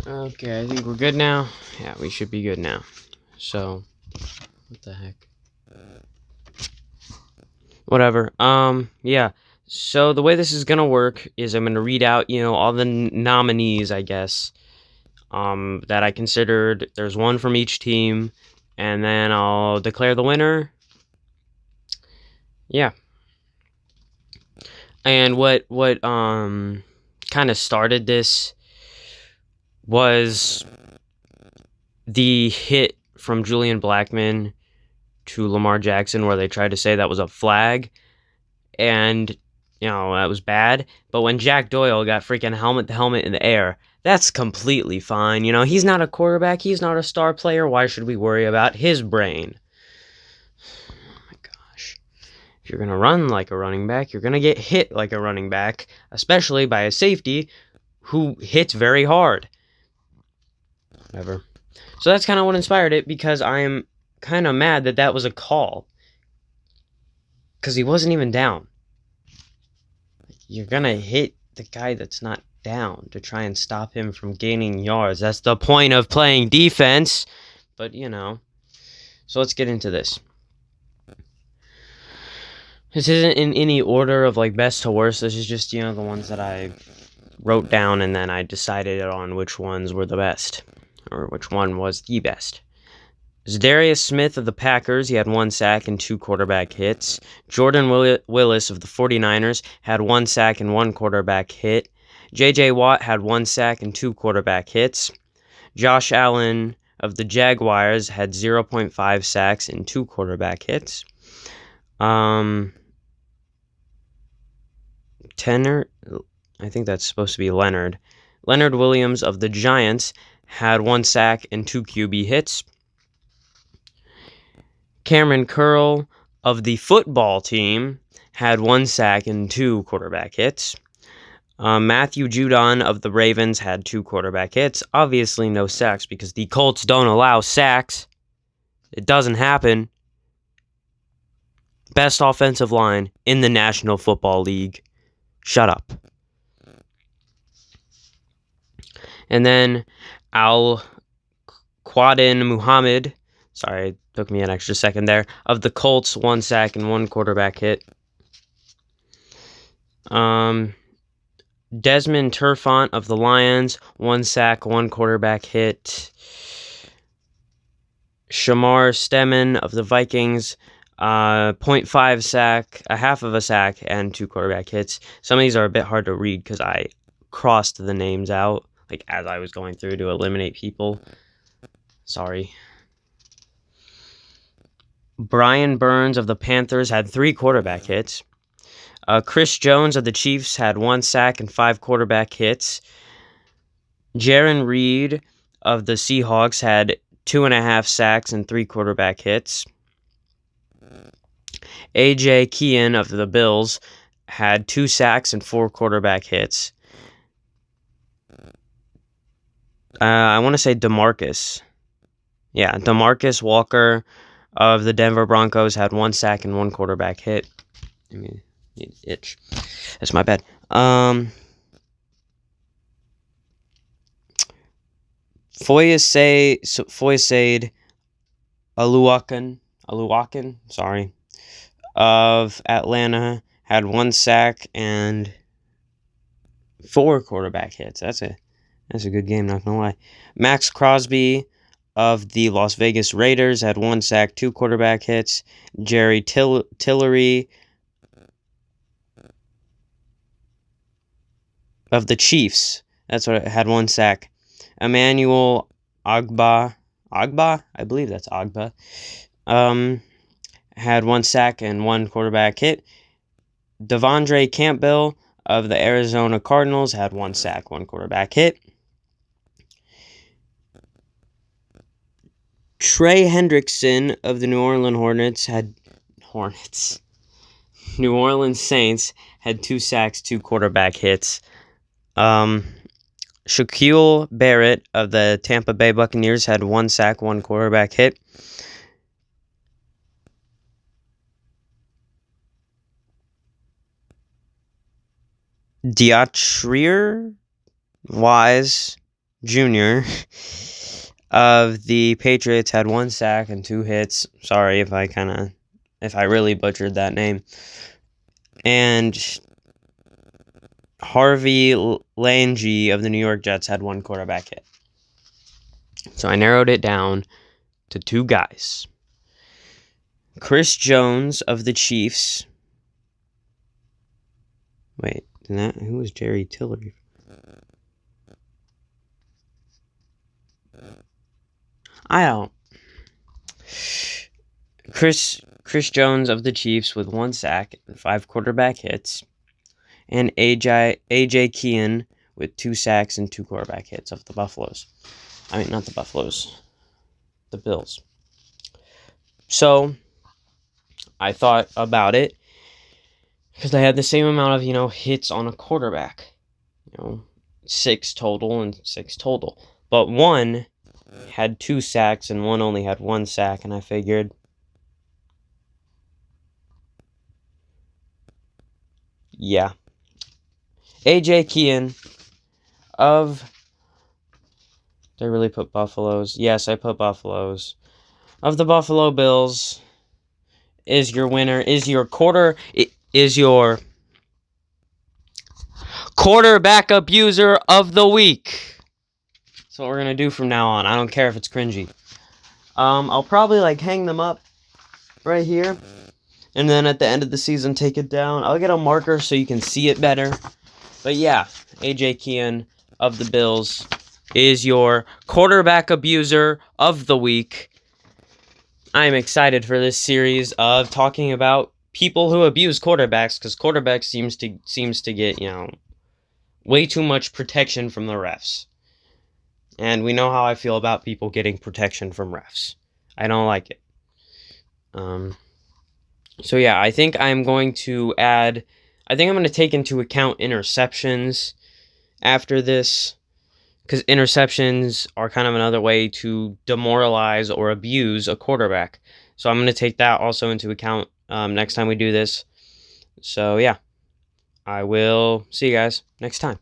Okay, I think we're good now. Yeah, we should be good now. So, what the heck? Whatever. Yeah. So the way this is gonna work is I'm gonna read out, all the nominees, I guess, that I considered. There's one from each team, and then I'll declare the winner. Yeah. And what kind of started this was the hit from Julian Blackman to Lamar Jackson where they tried to say that was a flag, and that was bad. But when Jack Doyle got freaking helmet to helmet in the air, that's completely fine. He's not a quarterback, he's not a star player. Why should we worry about his brain? Oh my gosh. If you're gonna run like a running back, you're gonna get hit like a running back, especially by a safety who hits very hard. Whatever. So that's kind of what inspired it, because I'm kind of mad that that was a call. Because he wasn't even down. You're going to hit the guy that's not down to try and stop him from gaining yards. That's the point of playing defense. But, So let's get into this. This isn't in any order of best to worst. This is just, the ones that I wrote down, and then I decided on which ones were the best, or which one was the best. Zadarius Smith of the Packers, he had 1 sack and 2 quarterback hits. Jordan Willis of the 49ers had 1 sack and 1 quarterback hit. J.J. Watt had 1 sack and 2 quarterback hits. Josh Allen of the Jaguars had 0.5 sacks and 2 quarterback hits. Tenor, I think that's supposed to be Leonard. Leonard Williams of the Giants had 1 sack and 2 QB hits. Cameron Curl of the football team had 1 sack and 2 quarterback hits. Matthew Judon of the Ravens had 2 quarterback hits. Obviously no sacks, because the Colts don't allow sacks. It doesn't happen. Best offensive line in the National Football League. Shut up. And then Al-Quadin Muhammad, sorry, it took me an extra second there, of the Colts, 1 sack and 1 quarterback hit. Desmond Turfont of the Lions, 1 sack, 1 quarterback hit. Shamar Stemmen of the Vikings, 0.5 sack, a half of a sack, and 2 quarterback hits. Some of these are a bit hard to read because I crossed the names out as I was going through to eliminate people. Sorry. Brian Burns of the Panthers had 3 quarterback hits. Chris Jones of the Chiefs had 1 sack and 5 quarterback hits. Jaron Reed of the Seahawks had 2.5 sacks and 3 quarterback hits. A.J. Kean of the Bills had 2 sacks and 4 quarterback hits. I want to say DeMarcus. Yeah, DeMarcus Walker of the Denver Broncos had 1 sack and 1 quarterback hit. I mean, itch. That's my bad. Isaid Aluakin, sorry, of Atlanta had 1 sack and 4 quarterback hits. That's a good game, not gonna lie. Max Crosby of the Las Vegas Raiders had 1 sack, 2 quarterback hits. Jerry Tillery of the Chiefs, that's what it had, 1 sack. Emmanuel Agba, I believe that's Agba, had 1 sack and 1 quarterback hit. Devondre Campbell of the Arizona Cardinals had 1 sack, 1 quarterback hit. Trey Hendrickson of the New Orleans Saints had 2 sacks, 2 quarterback hits. Shaquille Barrett of the Tampa Bay Buccaneers had 1 sack, 1 quarterback hit. Deatrier Wise Jr. of the Patriots had 1 sack and 2 hits. Sorry if I really butchered that name. And Harvey Lange of the New York Jets had 1 quarterback hit. So I narrowed it down to 2 guys. Chris Jones of the Chiefs. Wait, who was Jerry Tillery? I don't. Chris Jones of the Chiefs with 1 sack and 5 quarterback hits. And AJ Kean with 2 sacks and 2 quarterback hits of the Buffaloes. I mean, not the Buffaloes. The Bills. So, I thought about it. Because they had the same amount of, hits on a quarterback. 6 total and 6 total. But one had 2 sacks and one only had 1 sack. And I figured, yeah. AJ Kean of... Did I really put Buffaloes? Yes, I put Buffaloes. Of the Buffalo Bills is your winner, is your quarterback abuser of the week. That's what we're going to do from now on. I don't care if it's cringy. I'll probably hang them up right here. And then at the end of the season, take it down. I'll get a marker so you can see it better. But yeah, AJ Kean of the Bills is your quarterback abuser of the week. I'm excited for this series of talking about people who abuse quarterbacks, because quarterbacks seems to get, way too much protection from the refs. And we know how I feel about people getting protection from refs. I don't like it. So yeah, I think I'm going to take into account interceptions after this, because interceptions are kind of another way to demoralize or abuse a quarterback. So I'm going to take that also into account next time we do this. So yeah, I will see you guys next time.